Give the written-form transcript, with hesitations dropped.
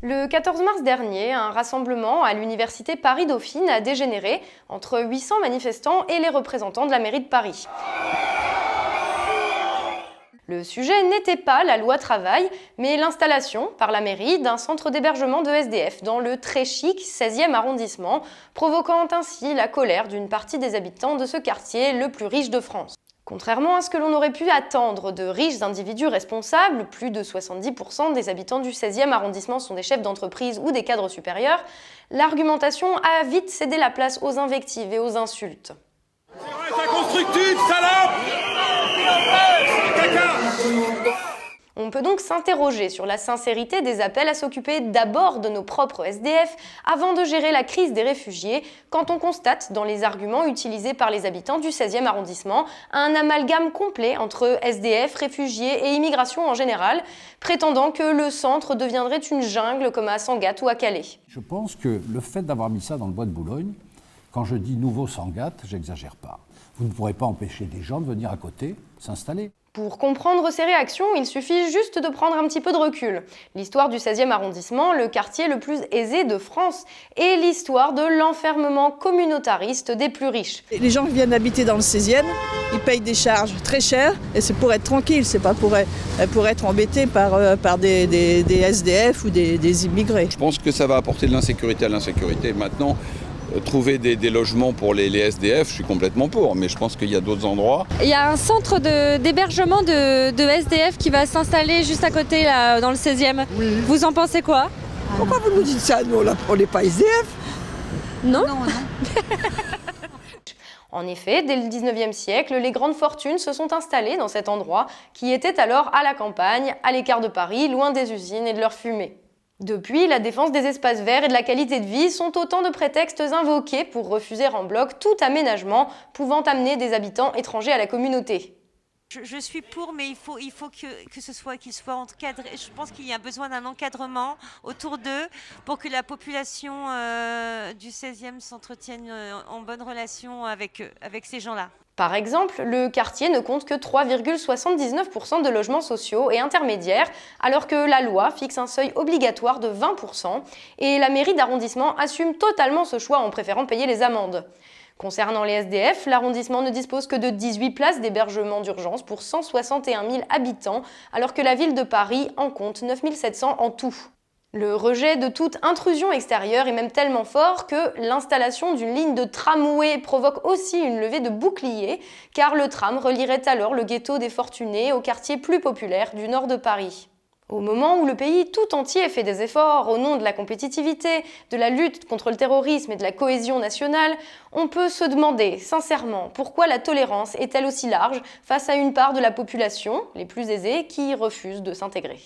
Le 14 mars dernier, un rassemblement à l'université Paris-Dauphine a dégénéré entre 800 manifestants et les représentants de la mairie de Paris. Le sujet n'était pas la loi travail, mais l'installation par la mairie d'un centre d'hébergement de SDF dans le très chic 16e arrondissement, provoquant ainsi la colère d'une partie des habitants de ce quartier le plus riche de France. Contrairement à ce que l'on aurait pu attendre de riches individus responsables, plus de 70% des habitants du 16e arrondissement sont des chefs d'entreprise ou des cadres supérieurs, l'argumentation a vite cédé la place aux invectives et aux insultes. C'est inconstructif, salope! Caca! On peut donc s'interroger sur la sincérité des appels à s'occuper d'abord de nos propres SDF avant de gérer la crise des réfugiés, quand on constate dans les arguments utilisés par les habitants du 16e arrondissement un amalgame complet entre SDF, réfugiés et immigration en général, prétendant que le centre deviendrait une jungle comme à Sangatte ou à Calais. Je pense que le fait d'avoir mis ça dans le bois de Boulogne, quand je dis nouveau Sangatte, j'exagère pas. Vous ne pourrez pas empêcher des gens de venir à côté, s'installer. Pour comprendre ces réactions, il suffit juste de prendre un petit peu de recul. L'histoire du 16e arrondissement, le quartier le plus aisé de France, et l'histoire de l'enfermement communautariste des plus riches. Les gens qui viennent habiter dans le 16e, ils payent des charges très chères, et c'est pour être tranquille, c'est pas pour être embêté par des SDF ou des immigrés. Je pense que ça va apporter de l'insécurité à l'insécurité. Maintenant, trouver des logements pour les SDF, je suis complètement pour, mais je pense qu'il y a d'autres endroits. Il y a un centre d'hébergement de SDF qui va s'installer juste à côté, là, dans le 16e. Oui. Vous en pensez quoi? Pourquoi vous nous dites ça? Nous, on n'est pas SDF. Non, non. En effet, dès le 19e siècle, les grandes fortunes se sont installées dans cet endroit qui était alors à la campagne, à l'écart de Paris, loin des usines et de leur fumée. Depuis, la défense des espaces verts et de la qualité de vie sont autant de prétextes invoqués pour refuser en bloc tout aménagement pouvant amener des habitants étrangers à la communauté. Je suis pour, mais il faut qu'ils soient encadrés. Je pense qu'il y a besoin d'un encadrement autour d'eux pour que la population du 16e s'entretienne en bonne relation avec ces gens-là. Par exemple, le quartier ne compte que 3,79% de logements sociaux et intermédiaires, alors que la loi fixe un seuil obligatoire de 20%, et la mairie d'arrondissement assume totalement ce choix en préférant payer les amendes. Concernant les SDF, l'arrondissement ne dispose que de 18 places d'hébergement d'urgence pour 161 000 habitants, alors que la ville de Paris en compte 9 700 en tout. Le rejet de toute intrusion extérieure est même tellement fort que l'installation d'une ligne de tramway provoque aussi une levée de boucliers, car le tram relierait alors le ghetto des Fortunés au quartier plus populaire du nord de Paris. Au moment où le pays tout entier fait des efforts au nom de la compétitivité, de la lutte contre le terrorisme et de la cohésion nationale, on peut se demander sincèrement pourquoi la tolérance est-elle aussi large face à une part de la population, les plus aisés, qui refuse de s'intégrer.